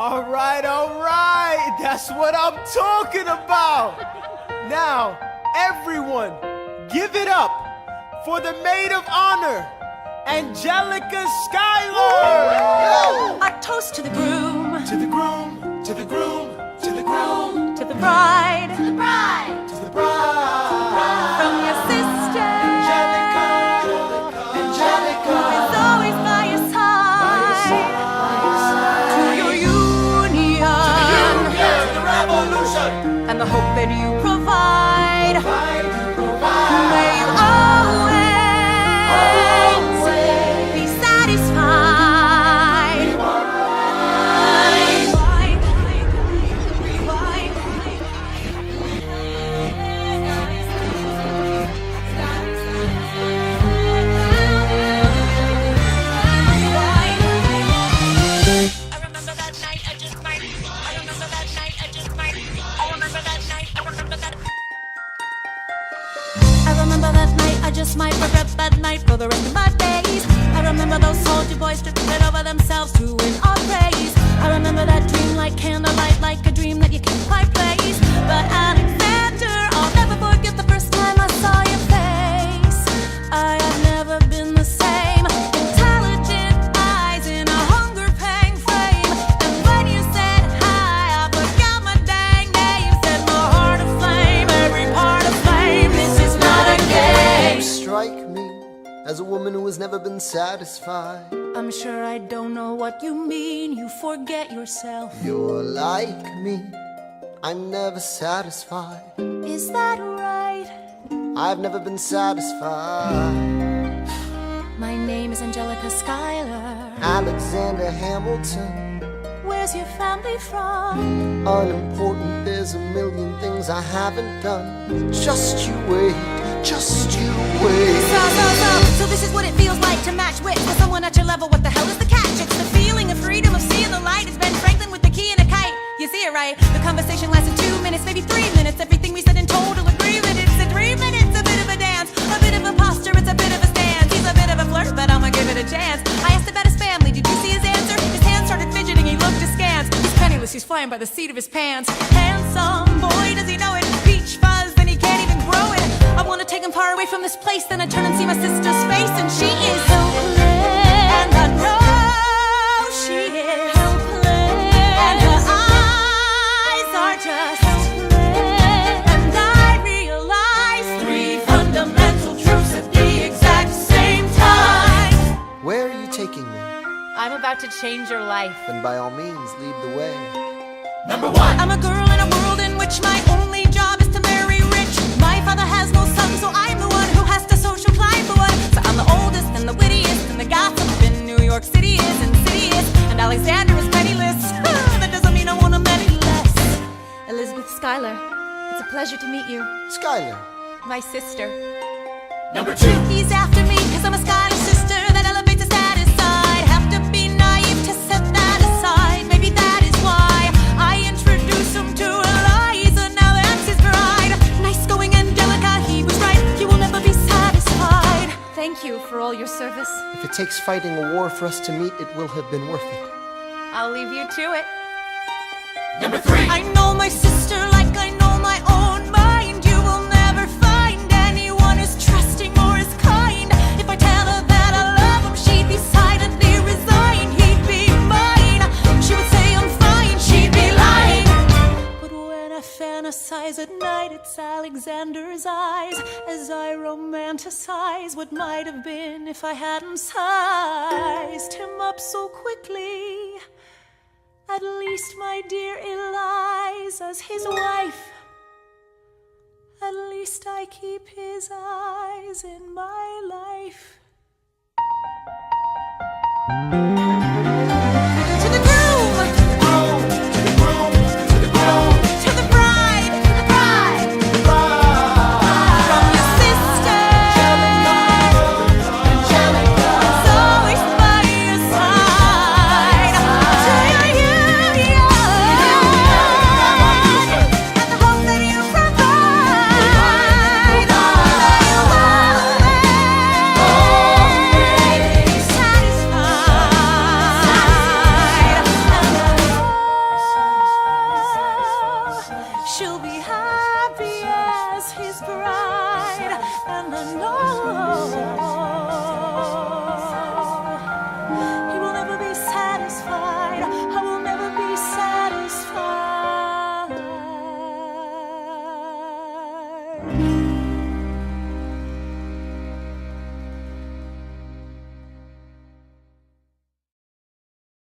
All right, that's what I'm talking about. Now, everyone, give it up for the maid of honor, Angelica Schuyler. A toast to the groom, To the groom, to the groom, to the groom, to the bride, to the bride, to the bride. from your sister, Angelica, Angelica, is always by your side. To your union, to the revolution. and the hope that you provide. May you always be satisfied. I remember that night, I just might. I remember that night, I just might. I remember that night, I remember that. I remember that night, I just might regret that night for the rest of my days. I remember those soldier boys tripping over themselves to win our praise. I remember that dream like candlelight, like a dream that you can't quite place. But Alexander, I'll never forget the first time I saw your face. I have never been the same. Intelligent eyes in a hunger pang frame. And when you said hi, I forgot my dang name. Set my heart aflame, every part aflame. This is not a game. You strike me as a woman who has never been satisfied. I'm sure I don't know what you mean. You forget yourself. You're like me, I'm never satisfied. Is that right? I've never been satisfied. My name is Angelica Schuyler. Alexander Hamilton, Where's your family from? unimportant, there's a million things I haven't done. Just you wait, just you wait. So this is what it feels like to match wits with someone at your level. What the hell is the catch? It's the feeling of freedom, of seeing the light. It's Ben Franklin with the key and a kite. You see it right? The conversation lasted 2 minutes, maybe 3 minutes. Everything we said in total agreement. It's a dream and it's a bit of a dance, a bit of a posture, it's a bit of a stance. He's a bit of a flirt, but I'ma give it a chance. I asked about his family, did you see his answer? His hands started fidgeting, he looked askance. He's penniless, he's flying by the seat of his pants. Handsome boy, does he know it? Peach fuzz, and he can't even grow it. I wanna take him far away from this place. Then I turn and see my sister's face, and she is helpless. And I know she is helpless. And her eyes are just helpless. And I realize 3 fundamental truths at the exact same time. Where are you taking me? I'm about to change your life. Then by all means, lead the way. Number one. I'm a girl in a world in which my only job is to marry rich. My father has no son, so I'm the one who has to social climb the one. So I'm the oldest and the wittiest, and the gossip in New York City is insidious. And Alexander is penniless. That doesn't mean I want him any less. Elizabeth Schuyler, it's a pleasure to meet you. Schuyler, My sister. Number two. He's after me, cause I'm a Schuyler sister. That elevates his status side. Have to be naive to set that aside. Maybe that is why I introduce him to Eliza. Now that's his bride. Nice going, Angelica, he was right. You will never be satisfied. Thank you for all your service. if it takes fighting a war for us to meet, it will have been worth it. I'll leave you to it. Number three. I know my sister like I know my own mind. You will never find anyone who's trusting or as kind. If I tell her that I love him, she'd be silently resigned. He'd be mine. She would say I'm fine, she'd be lying. But when I fantasize at night, it's Alexander's eyes as I romanticize what might have been if I hadn't sized him up so quickly. At least, my dear Eliza's his wife. At least I keep his eyes in my life.